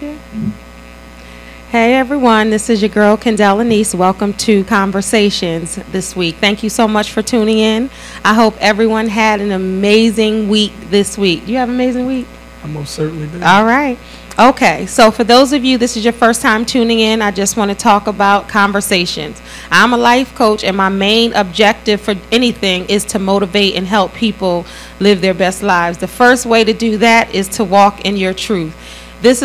did? Hey everyone, this is your girl Kendell Anise. Welcome to Konversations this week. Thank you so much for tuning in. I hope everyone had an amazing week this week. Do you have an amazing week? I most certainly did. All right. Okay, so for those of you, this is your first time tuning in, I just want to talk about Konversations. I'm a life coach, and my main objective for anything is to motivate and help people live their best lives. The first way to do that is to walk in your truth. This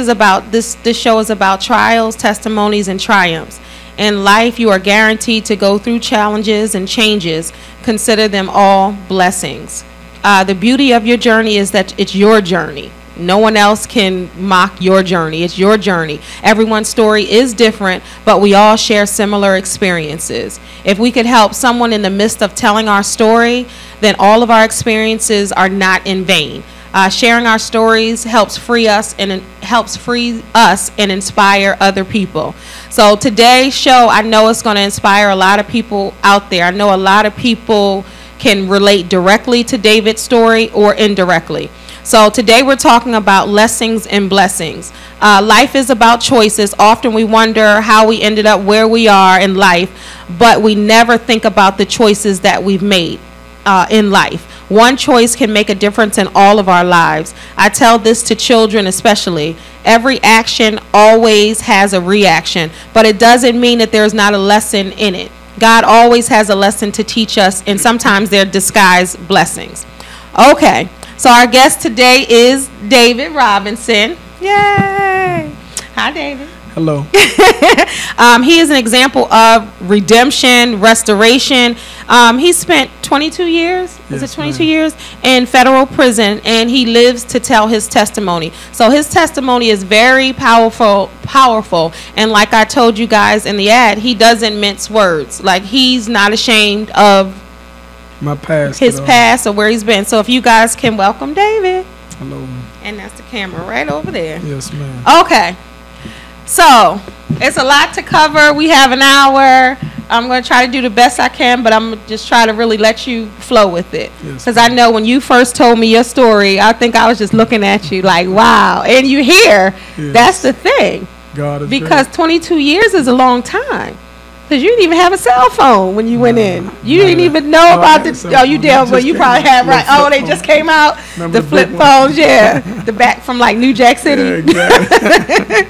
show is about trials, testimonies, and triumphs. In life, you are guaranteed to go through challenges and changes. Consider them all blessings. The beauty of your journey is that it's your journey. No one else can mock your journey. It's your journey. Everyone's story is different, but we all share similar experiences. If we could help someone in the midst of telling our story, then all of our experiences are not in vain. Sharing our stories helps free us and inspire other people. So today's show, I know it's going to inspire a lot of people out there. I know a lot of people can relate directly to David's story or indirectly. So today we're talking about lessons and blessings. Life is about choices. Often we wonder how we ended up where we are in life, but we never think about the choices that we've made in life. One choice can make a difference in all of our lives. I tell this to children especially. Every action always has a reaction, but it doesn't mean that there's not a lesson in it. God always has a lesson to teach us, and sometimes they're disguised blessings. Okay, so our guest today is David Robinson. Yay! Hi, David. Hello. He is an example of redemption, restoration. He spent 22 years, yes, is it 22 years, in federal prison, and he lives to tell his testimony. So his testimony is very powerful, and like I told you guys in the ad, he doesn't mince words. Like, he's not ashamed of my past, his past or where he's been. So if you guys can welcome David. Hello. And that's the camera right over there. Yes, ma'am. Okay. So, it's a lot to cover. We have an hour. I'm going to try to do the best I can, but I'm just try to really let you flow with it. Because I know when you first told me your story, I think I was just looking at you like, wow. And you here, yes. That's the thing. God is because great. 22 years is a long time. Because you didn't even have a cell phone when you went in. You didn't even know about the... Oh, you did, but you probably had, right. Oh, they just came out. Remember the flip phones, yeah. The back from like New Jack City. Yeah, exactly.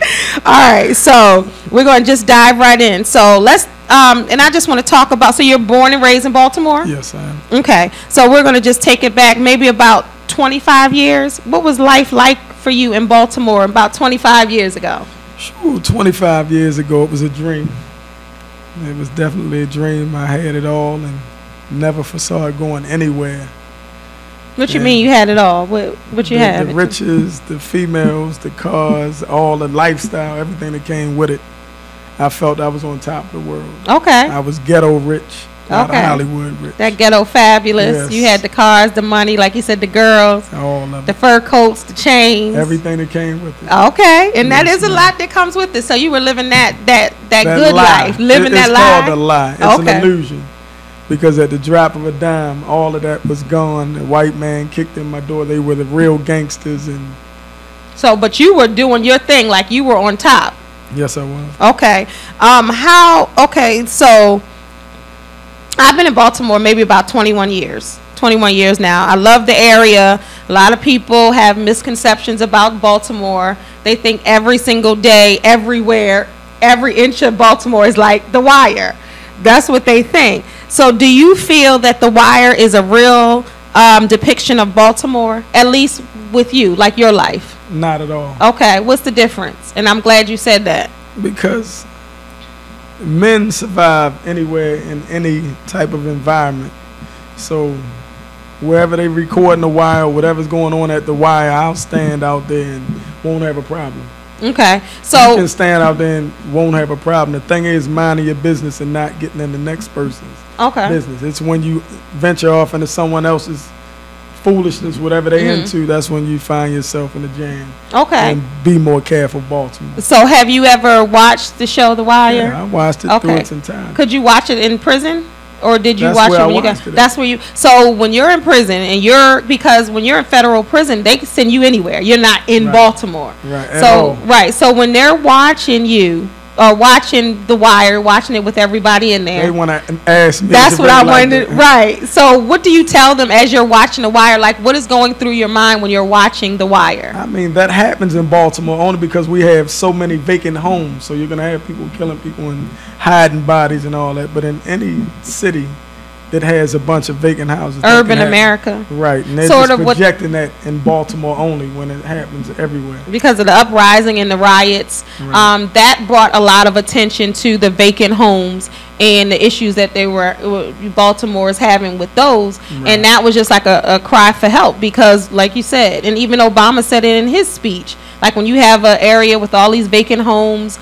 All right, so we're going to just dive right in. So let's... and I just want to talk about... So you're born and raised in Baltimore? Yes, I am. Okay, so we're going to just take it back maybe about 25 years. What was life like for you in Baltimore about 25 years ago? Sure, 25 years ago, it was a dream. It was definitely a dream. I had it all and never foresaw it going anywhere. What you mean you had it all? What you had? The riches, the females, the cars, all the lifestyle, everything that came with it. I felt I was on top of the world. Okay. I was ghetto rich, not Hollywood rich. That ghetto fabulous. Yes. You had the cars, the money, like you said, the girls, all of the it. fur coats, the chains. Everything that came with it. Okay, and yes, that is a lot that comes with it. So you were living that good lie. life, living that life. It's called a lie. It's an illusion. Because at the drop of a dime, all of that was gone. The white man kicked in my door. They were the real gangsters. And so, but you were doing your thing, like you were on top. Yes, I was. Okay. Okay, so I've been in Baltimore maybe about 21 years. 21 years now. I love the area. A lot of people have misconceptions about Baltimore. They think every single day, everywhere, every inch of Baltimore is like The Wire. That's what they think. So do you feel that The Wire is a real depiction of Baltimore, at least with you, like your life? Not at all. Okay, what's the difference? And I'm glad you said that. Because men survive anywhere in any type of environment. So wherever they recording The Wire, whatever's going on at The Wire, I'll stand out there and won't have a problem. Okay, so you can stand out there and won't have a problem. The thing is minding your business and not getting in the next person's business. It's when you venture off into someone else's foolishness, whatever they into, that's when you find yourself in a jam. Okay. And be more careful, Baltimore. So have you ever watched the show The Wire? Yeah, I watched it through its entirety. Could you watch it in prison? or did you That's watch where it I when you got? watched it at. That's where you. So when you're in prison and because when you're in federal prison, they can send you anywhere. You're not in Right. Baltimore. Right. At So all. right. So when they're watching you or watching The Wire, watching it with everybody in there, They want to ask me. that's to what I really like wanted. it. Right. So what do you tell them as you're watching The Wire? Like, what is going through your mind when you're watching The Wire? I mean, that happens in Baltimore only because we have so many vacant homes. So you're going to have people killing people and hiding bodies and all that. But in any city that has a bunch of vacant houses. that Urban can happen. America. Right. And they're Sort just of what- projecting that in Baltimore only when it happens everywhere. Because of the uprising and the riots, Right. that brought a lot of attention to the vacant homes and the issues that Baltimore is having with those. Right. And that was just like a cry for help because, like you said, and even Obama said it in his speech, like when you have an area with all these vacant homes,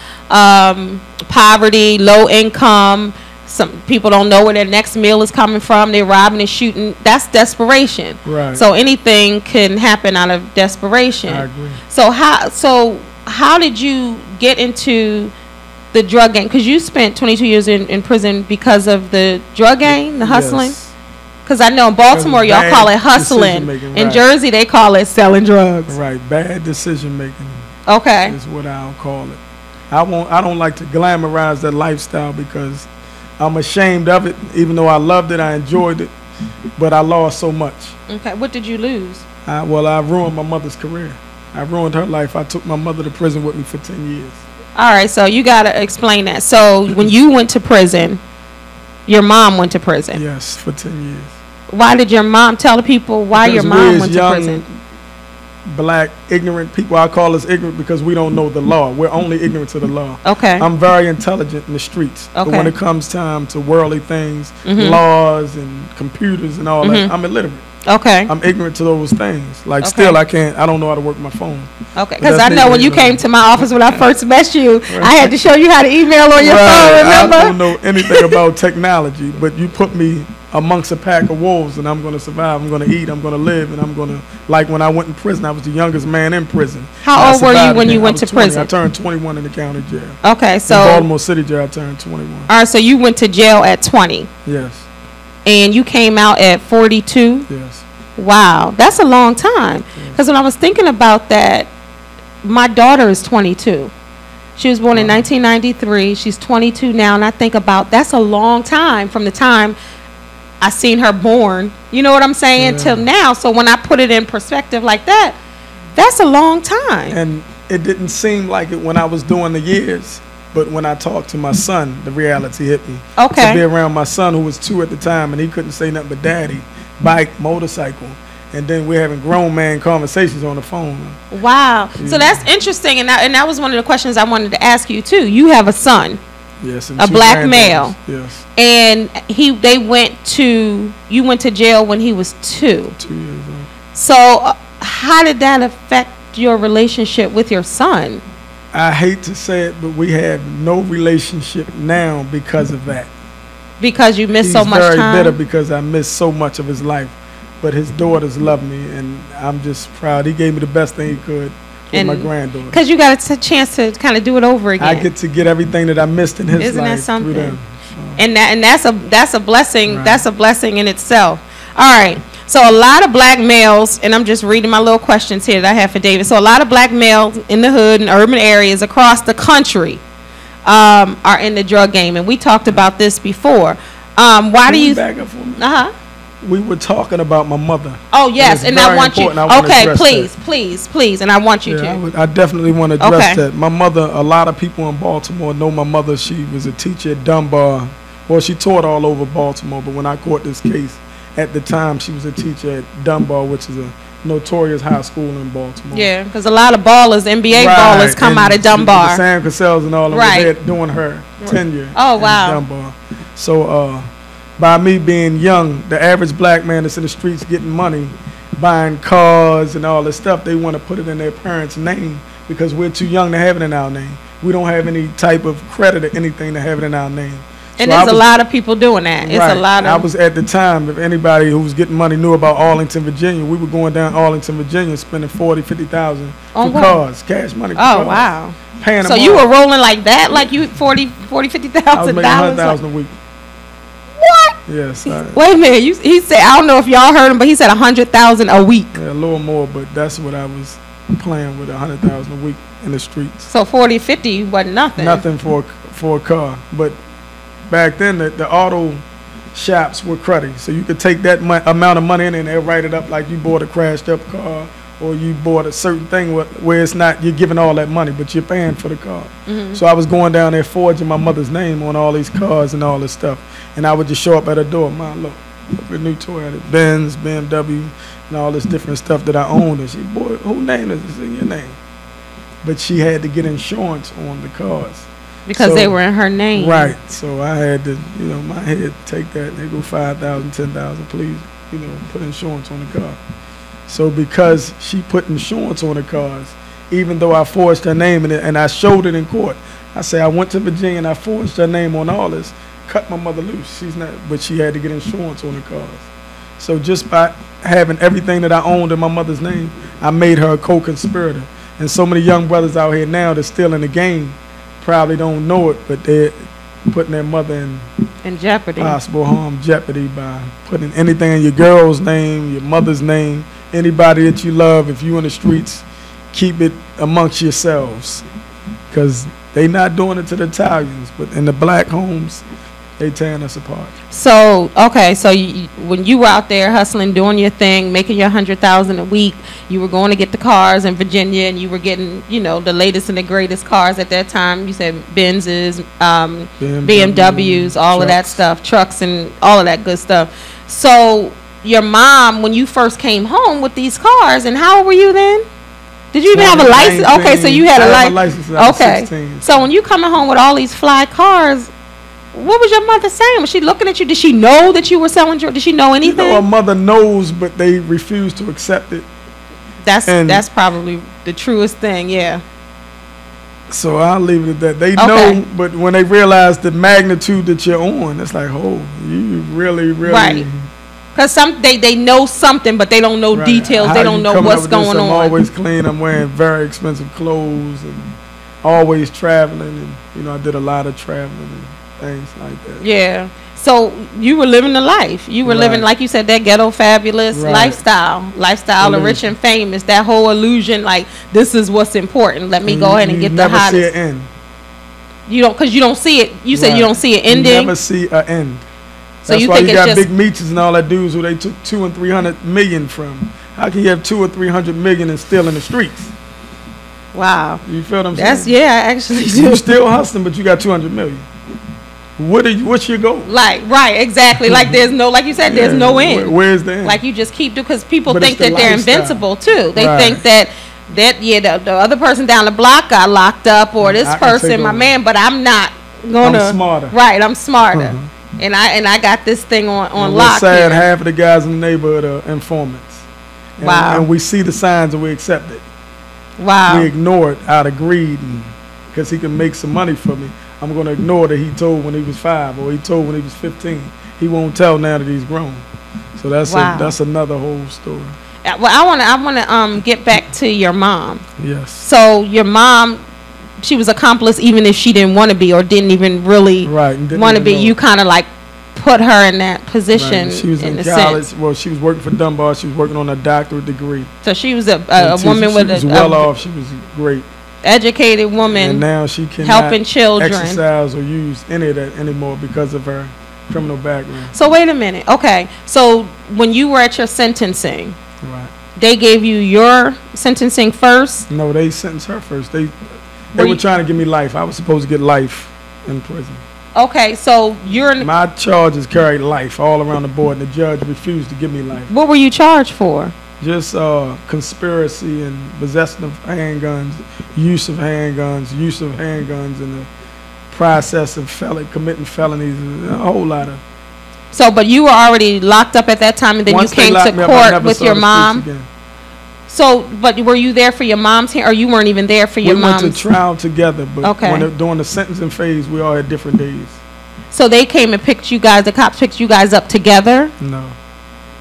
poverty, low income, some people don't know where their next meal is coming from, they're robbing and shooting, that's desperation. Right. So anything can happen out of desperation. I agree. So how did you get into the drug gang? Because you spent 22 years in prison because of the drug gang, the hustling. Yes. Because I know in Baltimore y'all Bad call it hustling. decision-making, In right. Jersey they call it selling drugs. Right. Bad decision making Okay. is what I'll call it. I don't like to glamorize that lifestyle because I'm ashamed of it. Even though I loved it, I enjoyed it, but I lost so much. Okay. What did you lose? I ruined my mother's career. I ruined her life. I took my mother to prison with me for 10 years. All right. So you got to explain that. So when you went to prison, your mom went to prison. Yes, for 10 years. Why did your mom tell the people why Because your we mom as went to young, prison? Black, ignorant people, I call us ignorant because we don't know the law. We're only ignorant to the law. Okay. I'm very intelligent in the streets. But Okay. when it comes time to worldly things, Mhm. laws and computers and all Mhm. that, I'm illiterate. Okay. I'm ignorant to those things. Like Okay. still I don't know how to work my phone. Okay, But because I that's know when neither you here nor came to my office when I first met you, Right. I had to show you how to email on your phone, I remember? don't know anything about technology, but you put me amongst a pack of wolves and I'm going to survive. I'm going to eat. I'm going to live. And I'm going to, like when I went in prison, I was the youngest man in prison. How And I old were you survived when it. you I went was to 20. prison? I turned 21 in the county jail. Okay, In so, Baltimore City jail, I turned 21. all right, so you went to jail at 20 Yes, and you came out at 42? yes. Wow, that's a long time. Because when I was thinking about that, my daughter is 22. She was born in 1993. She's 22 now, and I think about that's a long time from the time I seen her born. You know what I'm saying? Yeah. Till now. So when I put it in perspective like that, that's a long time. And it didn't seem like it when I was doing the years, but when I talked to my son, the reality hit me. Okay. To be around my son who was 2 at the time and he couldn't say nothing but daddy, bike, motorcycle. And then we're having grown man conversations on the phone. Wow. Yeah. So that's interesting, and that was one of the questions I wanted to ask you too. You have a son, Yes, and a 2 black granddaughters. male. Yes, and you went to jail when he was 2. 2 years old. So how did that affect your relationship with your son? I hate to say it, but we have no relationship now because of that. Because you missed He's so much very time. bitter because I missed so much of his life. But his daughters love me, and I'm just proud. He gave me the best thing he could with my granddaughter. Because you got a chance to kind of do it over again. I get to get everything that I missed in his Isn't that life something? through them. So, and that's a blessing. Right. That's a blessing in itself. All right. So a lot of black males, and I'm just reading my little questions here that I have for David. So a lot of black males in the hood and urban areas across the country are in the drug game, and we talked about this before. Why Can do you you? back up for me? Uh huh. We were talking about my mother. Oh yes, it's and I very want you. important. I wanna Okay, address please, and I want you Yeah, to. I definitely want to address Okay. that. My mother, a lot of people in Baltimore know my mother. She was a teacher at Dunbar. Well, she taught all over Baltimore, but when I caught this case, at the time she was a teacher at Dunbar, which is a notorious high school in Baltimore. Yeah, because a lot of ballers, NBA Right, ballers, come and out of Dunbar. The Sam Cassells and all of them Right. were there doing her tenure Oh, in wow. Dunbar. So by me being young, the average black man that's in the streets getting money, buying cars and all this stuff, they want to put it in their parents' name because we're too young to have it in our name. We don't have any type of credit or anything to have it in our name. And So there's I a was- lot of people doing that. It's a Right. lot I of. was at the time, if anybody who was getting money knew about Arlington, Virginia, we were going down Arlington, Virginia, spending 40, 50,000 On for what? cars, cash money for Oh cars. wow. Paying So them you off. were rolling like that, like you 40, I was $50,000. making $100,000 a week. What? Yes. Wait a minute. He said, I don't know if y'all heard him, but he said 100,000 a week. Yeah, a little more, but that's what I was playing with, 100,000 a week in the streets. So 40, 50 wasn't nothing. Nothing for a car. But back then, the auto shops were cruddy. So you could take that amount of money in and they'll write it up like you bought a crashed up car, or you bought a certain thing where it's not, you're giving all that money, but you're paying for the car. So I was going down there forging my mother's name on all these cars and all this stuff. And I would just show up at her door, Mom, look, a new Toyota, Benz, BMW, and all this different stuff that I owned. And she, boy, whose name is this in your name? But she had to get insurance on the cars. Because they were in her name. Right. So I had to, my head take that. They go 5,000, 10,000, please, put insurance on the car. So because she put insurance on the cars, even though I forged her name and I showed it in court, I say I went to Virginia and I forged her name on all this, cut my mother loose. She's not, but she had to get insurance on the cars. So just by having everything that I owned in my mother's name, I made her a co-conspirator. And so many young brothers out here now that's still in the game probably don't know it, but they're putting their mother in jeopardy, possible harm, jeopardy, by putting anything in your girl's name, your mother's name, anybody that you love. If you in the streets, keep it amongst yourselves, because they not doing it to the Italians, but in the black homes, they tearing us apart. So okay, so when you were out there hustling, doing your thing, making your 100,000 a week, you were going to get the cars in Virginia, and you were getting, the latest and the greatest cars at that time. You said Benzes, BMWs, all of that stuff, trucks, and all of that good stuff. So your mom, when you first came home with these cars, and how old were you then? Did you even have a license? Okay, so you had a license. Okay, 16. So when you coming home with all these fly cars, what was your mother saying? Was she looking at you? Did she know that you were selling drugs? Did she know anything? Her mother knows, but they refuse to accept it. That's probably the truest thing, yeah. So I'll leave it at that. They know, but when they realize the magnitude that you're on, it's like, oh, you really, right. Because they know something, but they don't know details. How they don't know what's going on. I'm always clean. I'm wearing very expensive clothes and always traveling. And I did a lot of traveling and things like that. Yeah. So you were living the life. You were living, like you said, that ghetto fabulous lifestyle of rich and famous. That whole illusion, like, this is what's important. Let me go ahead and get the hottest. You never see an end. You don't, because you don't see it. You said you don't see it ending. You never see an end. So that's you why think you got big meetings and all that dudes who they took 200 and 300 million from. How can you have 200 or 300 million and still in the streets? Wow. You feel what I'm saying? Yeah, I actually do. You still hustling, but you got 200 million. What's your goal? Right, exactly. Like there's no, like you said, there's no end. Where's the end? Like you just keep doing, because people think that they're invincible too. They think that the other person down the block got locked up, or this person, my man, but I'm not gonna. I'm smarter. Right, I'm smarter, and I got this thing on lock. Sad, half of the guys in the neighborhood are informants. And we see the signs and we accept it. Wow. We ignore it out of greed, because he can make some money for me. I'm going to ignore that he told when he was 5 or he told when he was 15. He won't tell now that he's grown. So that's another whole story. Well, I want to get back to your mom. Yes. So your mom, she was accomplice even if she didn't want to be, or didn't even really want to be. You kind of like put her in that position. Right. She was in college. Sense. Well, she was working for Dunbar. She was working on a doctorate degree. So she was a woman with she was well off. She was great. Educated woman, and now she cannot helping children exercise or use any of that anymore because of her criminal background. So wait a minute. Okay, so when you were at your sentencing, they gave you your sentencing first? No, they sentenced her first. They were trying to give me life. I was supposed to get life in prison. Okay, so my charges carried life all around the board, and the judge refused to give me life. What were you charged for? Just conspiracy and possession of handguns, use of handguns, and the process of committing felonies, and a whole lot of. So, but you were already locked up at that time, and then you came to court with your mom. So, but were you there for your mom's hearing, or you weren't even there for your mom's? We went to trial together, but during the sentencing phase, we all had different days. So they came and picked you guys, the cops picked you guys up together? No.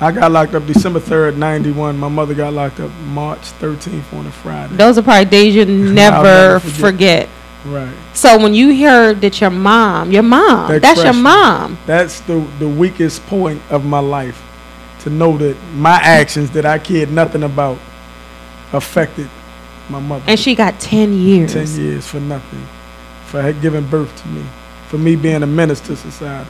I got locked up December 3rd, 91. My mother got locked up March 13th on a Friday. Those are probably days you'll never forget. Right. So when you heard that your mom, that's your mom. That's the weakest point of my life, to know that my actions that I cared nothing about affected my mother. And she got 10 years. 10 years for nothing, for her giving birth to me, for me being a menace to society.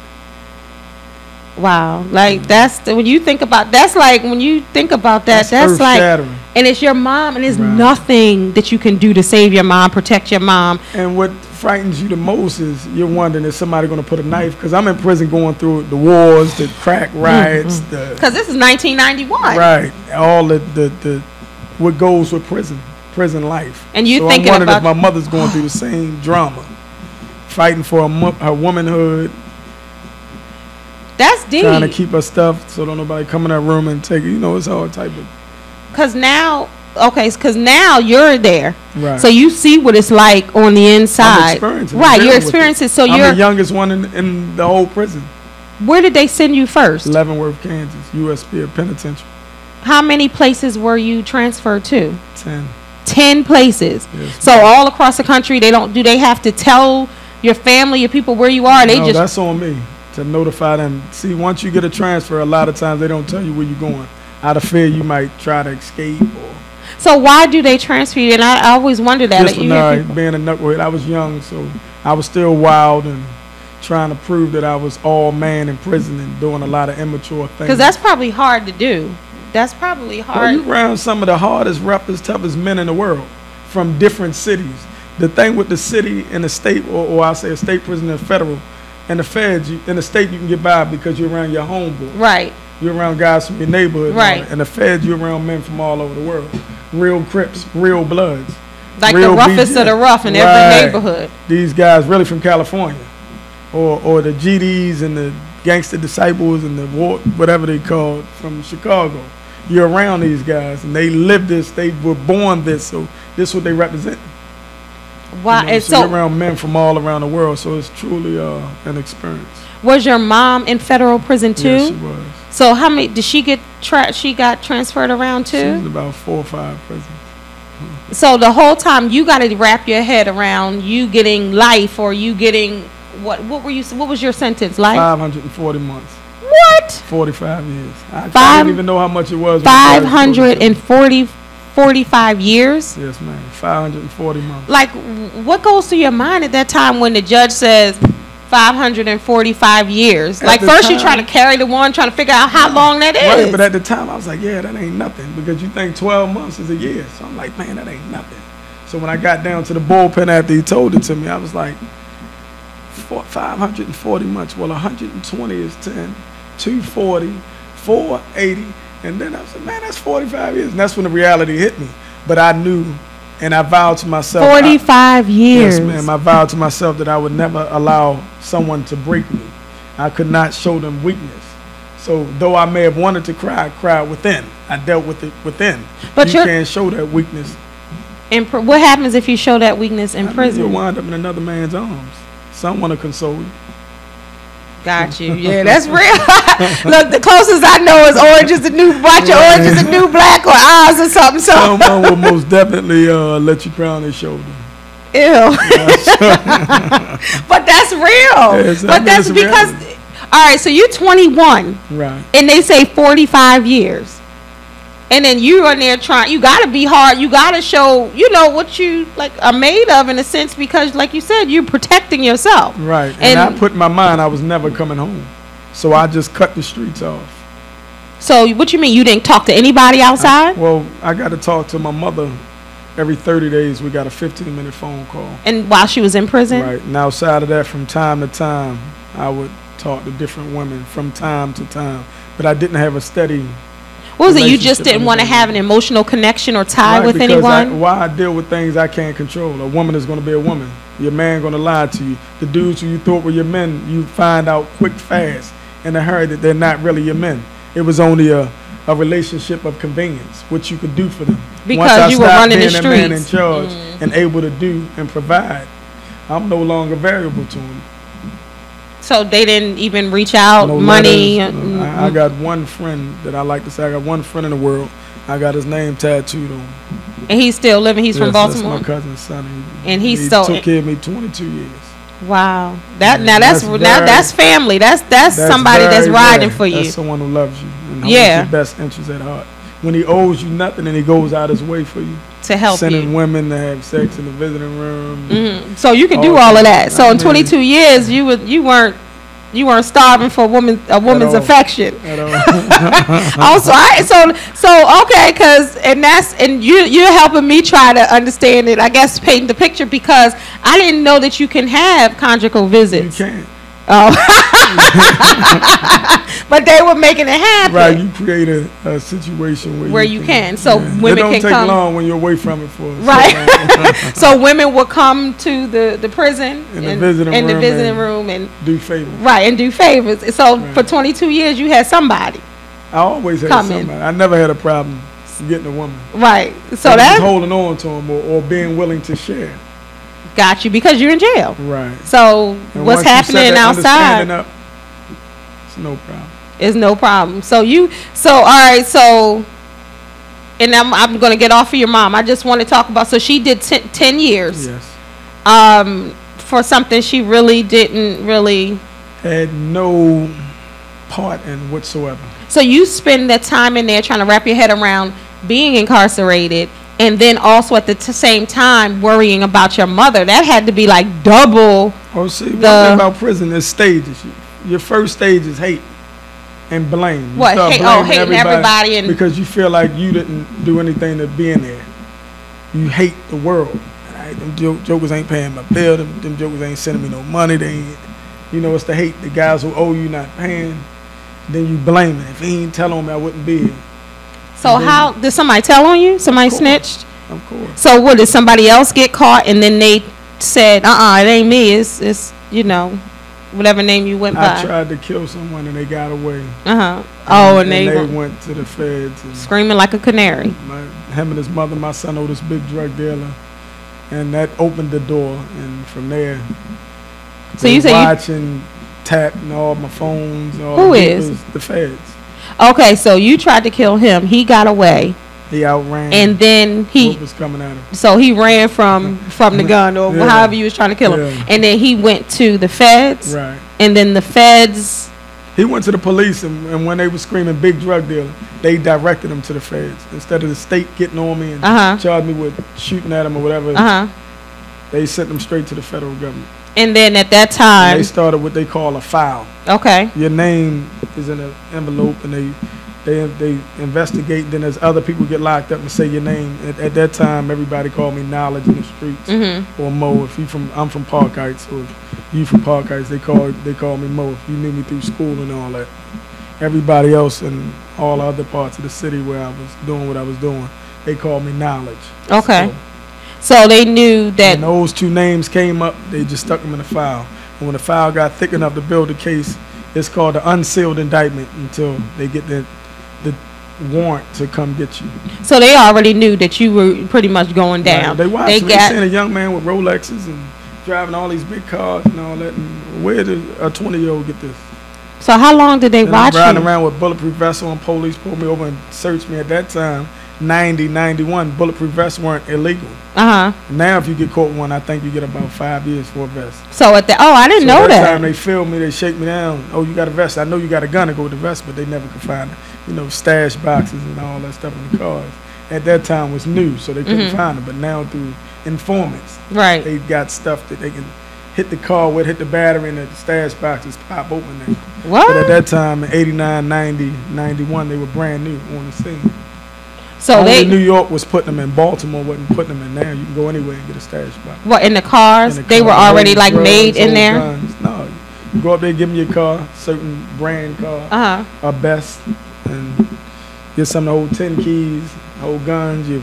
Wow. Like, when you think about that, that's like, and it's your mom, and there's nothing that you can do to save your mom, protect your mom. And what frightens you the most is you're wondering, is somebody going to put a knife? Because I'm in prison going through the wars, the crack riots. Because this is 1991. Right. All the what goes with prison life. And you thinking about... I'm wondering if my mother's going through the same drama, fighting for her womanhood. That's deep. Trying to keep her stuff so don't nobody come in her room and take it. You know, it's all type of... Because now you're there. Right. So you see what it's like on the inside. I'm experiencing it. Right, you're experiencing it. So I'm the youngest one in the whole prison. Where did they send you first? Leavenworth, Kansas, USP Penitentiary. How many places were you transferred to? 10. 10 places. Yes, so all across the country, do they have to tell your family, your people where you are? No, that's on me to notify them. See, once you get a transfer, a lot of times they don't tell you where you're going, out of fear you might try to escape. So why do they transfer you? And I always wonder that. Just being a knucklehead. I was young, so I was still wild and trying to prove that I was all man in prison and doing a lot of immature things. Because that's probably hard to do. That's probably hard. Well, you around some of the hardest, roughest, toughest men in the world from different cities. The thing with the city and the state, or I say a state prison and federal, and the feds, in the state you can get by because you're around your homeboy. Right. You're around guys from your neighborhood. Right. And the feds, you're around men from all over the world. Real Crips, real Bloods. Like real the roughest of the rough in every neighborhood. These guys really from California. Or the GDs and the Gangster Disciples and the whatever they called from Chicago. You're around these guys and they live this, they were born this, so this is what they represent. Wow. You know, so you're around men from all around the world, so it's truly an experience. Was your mom in federal prison too? Yes, she was. So how many did she get? She got transferred around too. She was in about 4 or 5 prisons. So the whole time you got to wrap your head around you getting life, or you getting what? What were you? What was your sentence? Life? 540 months. What? 45 years. I didn't even know how much it was. 45 years? Yes, ma'am. 540 months. Like, what goes through your mind at that time when the judge says 545 years? Like, first you try to carry the one, trying to figure out how long that is. Right, but at the time I was like, yeah, that ain't nothing, because you think 12 months is a year. So I'm like, man, that ain't nothing. So when I got down to the bullpen after he told it to me, I was like, 540 months. Well, 120 is 10, 240, 480. And then I said, man, that's 45 years. And that's when the reality hit me. But I knew, and I vowed to myself. 45 years. Yes, ma'am. I vowed to myself that I would never allow someone to break me. I could not show them weakness. So though I may have wanted to cry, I cried within. I dealt with it within. But you can't show that weakness. What happens if you show that weakness in prison? You'll wind up in another man's arms. Some want to console you. Got you. Yeah, that's real. Look, the closest I know is Orange is the New Black, or Orange is the New Black, or Oz or something. Someone will most definitely let you cry on their shoulder. Ew. But that's real. Yes, but that's because, all right, so you're 21. Right. And they say 45 years. And then you are there trying, you got to be hard. You got to show, what you are made of in a sense, because like you said, you're protecting yourself. Right. And I put in my mind I was never coming home. So I just cut the streets off. So what you mean? You didn't talk to anybody outside? I got to talk to my mother every 30 days. We got a 15-minute phone call. And while she was in prison? Right. And outside of that, from time to time, I would talk to different women from time to time. But I didn't have a steady... What was it? You just didn't want to have an emotional connection or tie with anyone? Why I deal with things I can't control. A woman is going to be a woman. Your man going to lie to you. The dudes who you thought were your men, you find out quick, fast, in a hurry that they're not really your men. It was only a relationship of convenience, what you could do for them. Because you were running the streets. Once I stopped being that man in charge and able to do and provide, I'm no longer variable to them. So they didn't even reach out, No money. letters. I got one friend that I like to say. I got one friend in the world. I got his name tattooed on. And he's still living. He's from Baltimore. That's my cousin's son. And he took care of me 22 years. Wow. That's family. That's somebody that's riding for you. That's someone who loves you and holds your best interests at heart. When he owes you nothing and he goes out his way for you. To help sending women to have sex in the visiting room. So you can do all of that. So in 22 years, you weren't starving for a woman's affection. At all. Okay, and you're helping me try to understand it. I guess paint the picture, because I didn't know that you can have conjugal visits. You can. Oh. But they were making it happen. Right, you create a situation where you can. So women can come. It don't take long when you're away from it for us. Right. So women will come to the prison in the visiting room and do favors. Right, and do favors. So for 22 years you had somebody. I always had somebody. I never had a problem getting a woman. Right. So that's holding on to them or being willing to share. Got you, because you're in jail. Right. So and what's happening outside? It's no problem. It's no problem. All right. So, and I'm going to get off of your mom. I just want to talk about. So she did 10 years. Yes. For something she really didn't had no part in whatsoever. So you spend that time in there trying to wrap your head around being incarcerated, and then also at the same time worrying about your mother. That had to be like double. Oh, see, one thing about prison is stages. Your first stage is hate and blame. What? Hating everybody and because you feel like you didn't do anything to be in there. You hate the world. Right? Them jokers ain't paying my bill. Them jokers ain't sending me no money. They ain't. It's the hate. The guys who owe you not paying. Then you blame it. If he ain't tell on me, I wouldn't be here. So how did somebody tell on you? Somebody snitched? Of course. So what, did somebody else get caught and then they said, it ain't me, it's whatever name you went by? I tried to kill someone and they got away. And they went to the feds. And screaming like a canary. Him and his mother, my son owed this big drug dealer. And that opened the door. And from there, so you say watching, tapping all my phones. Who is? The feds. Okay, so you tried to kill him. He got away. He outran. And then what was coming at him. So he ran from the gun or however you was trying to kill him. Yeah. And then he went to the feds. Right. And then the feds. He went to the police, and when they were screaming big drug dealer, they directed him to the feds. Instead of the state getting on me and charged me with shooting at him or whatever, they sent them straight to the federal government. And then at that time, they started what they call a file. Okay. Your name is in an envelope, and they investigate. Then as other people get locked up and say your name. At that time, everybody called me Knowledge in the streets or Mo. I'm from Park Heights, or if you from Park Heights, they call me Mo. If you knew me through school and all that. Everybody else in all other parts of the city where I was doing what I was doing, they called me Knowledge. Okay. So they knew that. When those two names came up, they just stuck them in the file. And when the file got thick enough to build a case, it's called the unsealed indictment until they get the warrant to come get you. So they already knew that you were pretty much going down. Right. They watched me. They seen a young man with Rolexes and driving all these big cars and all that. And where did a 20-year-old get this? So how long did they watch you? Riding around with bulletproof vests on. Police pulled me over and searched me at that time. 91 bulletproof vests weren't illegal. Now if you get caught with one, I think you get about 5 years for a vest. So I didn't know that. Time they filmed me, they shake me down. Oh, you got a vest. I know you got a gun to go with the vest, but they never could find it. Stash boxes and all that stuff in the cars. At that time was new, so they couldn't find it. But now through informants, they got stuff that they can hit the car with, hit the battery, and the stash boxes pop open there. What? But at that time, in 89, 90, 91, they were brand new on the scene. So only New York was putting them in. Baltimore wasn't putting them in there. You can go anywhere and get a stash box. What, in the cars? They were already like made in there? Guns. No, you go up there, give them your car, certain brand car, a best, and get some of the old 10 keys, old guns, your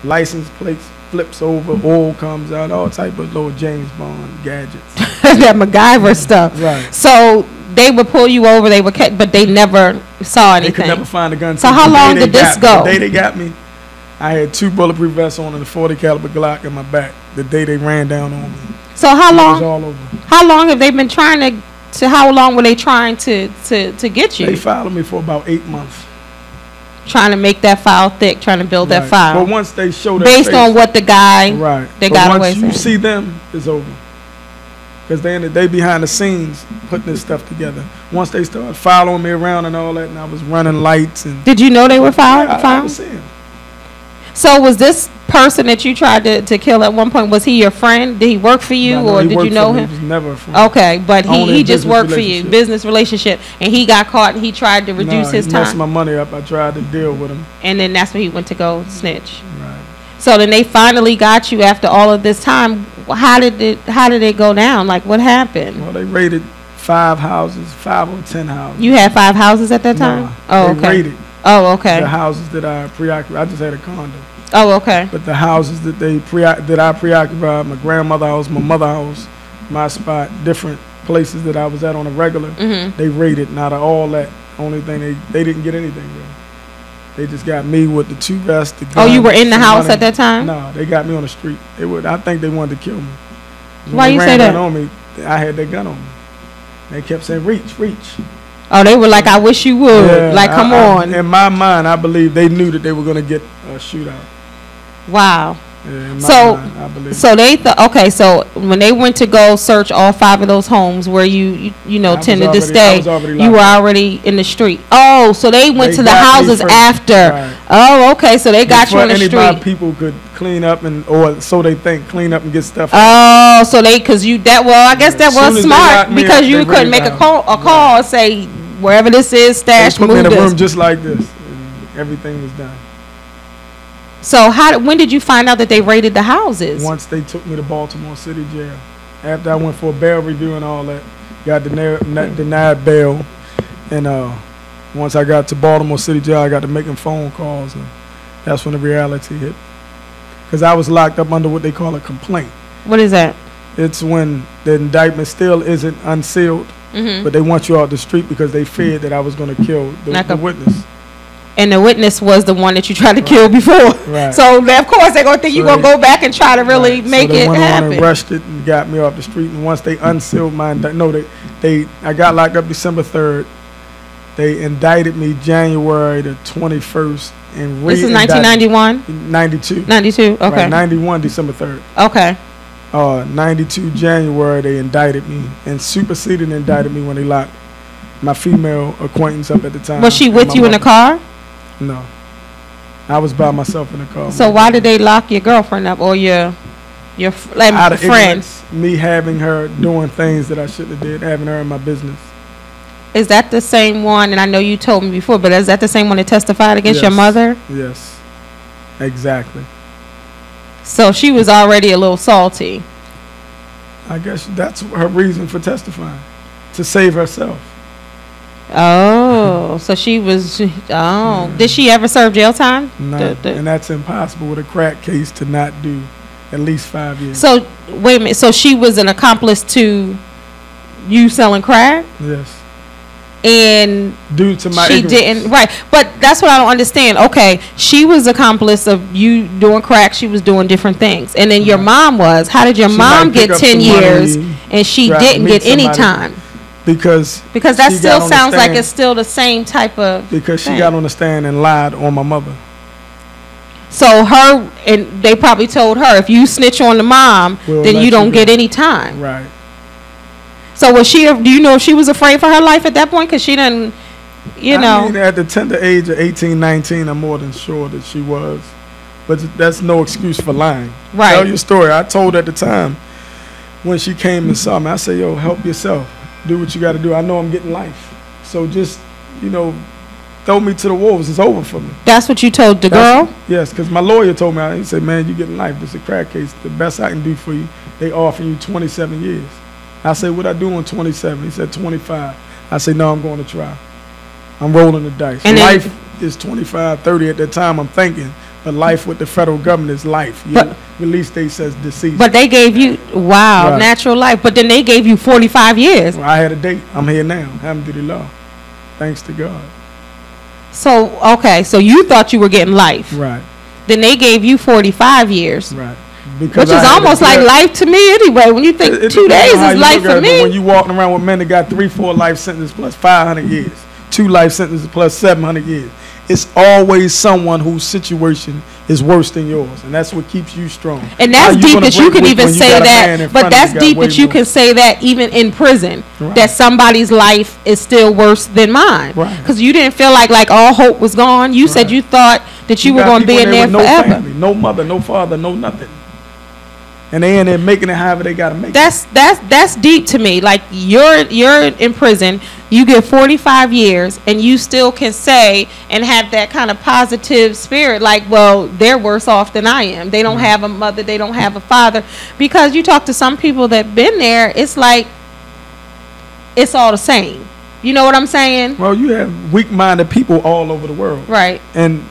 license plates flips over, oil comes out, all type of little James Bond gadgets. That MacGyver stuff. Right. So they would pull you over, but they never saw anything. They could never find a gun. So how long did this go? The day they got me, I had 2 bulletproof vests on and a 40 caliber Glock in my back. The day they ran down on me. So how long? It was all over. How long have they been trying to how long were they trying to get you? They followed me for about 8 months. Trying to make that file thick, trying to build that file. But once they show that based face, on what the guy they got away from. Once you see them, it's over. Because they behind the scenes putting this stuff together. Once they started following me around and all that, and I was running lights and. Did you know they were following? I was seeing. So was this person that you tried to kill at one point, was he your friend? Did he work for you, or did you know him? He was never a friend. Okay, but he just worked for you, business relationship, and he got caught and he tried to reduce his time. He messed my money up. I tried to deal with him. And then that's when he went to go snitch. Right. So then they finally got you after all of this time. How did it go down? Like, what happened? Well, they raided 5 houses, 5 or 10 houses. You had 5 houses at that time? Nah, oh, they okay. raided oh, okay. the houses that I preoccupied. I just had a condo. Oh, okay. But the houses that I preoccupied, my grandmother's house, my mother's house, my spot, different places that I was at on a regular, they raided. Not all that. Only thing they didn't get anything really. They just got me with the 2 vests. The gun, oh, you were in the house money. at that time? No, they got me on the street. I think they wanted to kill me. Why you say that? On me, I had that gun on me. They kept saying, "Reach, reach." Oh, they were like, "I wish you would." Yeah, like, come on. In my mind, I believe they knew that they were going to get a shootout. Wow. Yeah, in my mind, I believe. So they thought, okay, so when they went to go search all 5 of those homes where you tended to stay, you were already in the street. Oh, so they went to the houses after. Right. Oh, okay, so they got you on the street. People could clean up or so they think, clean up and get stuff. Oh, so I guess that was smart because you couldn't make a call and say wherever this is, stash, move this. They put me in a room just like this, and everything was done. So when did you find out that they raided the houses? Once they took me to Baltimore City Jail. After I went for a bail review and all that, got denied bail. And once I got to Baltimore City Jail, I got to making phone calls. And that's when the reality hit. Because I was locked up under what they call a complaint. What is that? It's when the indictment still isn't unsealed, but they want you out the street because they feared that I was going to kill the witness. And the witness was the one that you tried to kill before. Right. So, of course, they're going to think you're going to go back and try to really make it happen. They went on and rushed it and got me off the street. And once they unsealed my indictment, I got locked up December 3rd. They indicted me January the 21st. And this is 1991? 92. 92, okay. Right, 91, December 3rd. Okay. 92, January, they indicted me and superseded and indicted me when they locked my female acquaintance up at the time. Was she with you in the car? No. I was by myself in the car. So why did they lock your girlfriend up or your out of friends? Me having her doing things that I shouldn't have did, having her in my business. Is that the same one? And I know you told me before, but is that the same one that testified against your mother? Yes. Exactly. So she was already a little salty. I guess that's her reason for testifying, to save herself. Oh, so she was. Oh, did she ever serve jail time? No, and that's impossible with a crack case to not do at least 5 years. So wait a minute. So she was an accomplice to you selling crack? Yes. And due to my she ignorance. Didn't right, but that's what I don't understand. Okay, she was accomplice of you doing crack. She was doing different things, and then your mom was. How did your mom get 10 years and she didn't get any time? Because that still sounds like it's still the same type of because thing. She got on the stand and lied on my mother. So they probably told her, if you snitch on the mom, then you don't get any time. Right. So was she? Do you know if she was afraid for her life at that point? Because she didn't, I mean, at the tender age of 18, 19, I'm more than sure that she was. But that's no excuse for lying. Right. Tell your story. I told at the time when she came and saw me, I said, yo, help yourself. Do what you got to do. I know I'm getting life. So just, throw me to the wolves. It's over for me. That's what you told the girl? Yes, because my lawyer told me, he said, man, you're getting life. This is a crack case. The best I can do for you, they offer you 27 years. I said, what I do on 27? He said, 25. I said, no, I'm going to try. I'm rolling the dice. And life is 25, 30 at that time, I'm thinking. But life with the federal government is life. Release date says deceased. But they gave you, natural life. But then they gave you 45 years. Well, I had a date. I'm here now. Alhamdulillah. Thanks to God. So, okay. So you thought you were getting life. Right. Then they gave you 45 years. Right. Because which is almost like life to me anyway. When you think 2 days is life for me. When you walking around with men that got 3-4 life sentences plus 500 years, 2 life sentences plus 700 years, it's always someone whose situation is worse than yours, and that's what keeps you strong. And that's deep that you can even say that, but that's deep that you can say that even in prison, that somebody's life is still worse than mine. Because you didn't feel like all hope was gone. You said you thought that you were going to be in there forever. No family, no mother, no father, no nothing. And they in there making it however they got to make it. That's deep to me. Like you're in prison, you get 45 years, and you still can say and have that kind of positive spirit. Like, well, they're worse off than I am. They don't have a mother. They don't have a father. Because you talk to some people that been there, it's like it's all the same. You know what I'm saying? Well, you have weak-minded people all over the world. Right. And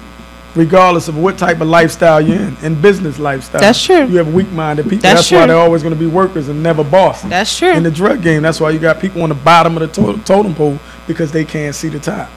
regardless of what type of lifestyle you're in business lifestyle. That's true. You have weak-minded people. That's true. Why they're always going to be workers and never bosses. That's true. In the drug game, that's why you got people on the bottom of the totem pole because they can't see the top.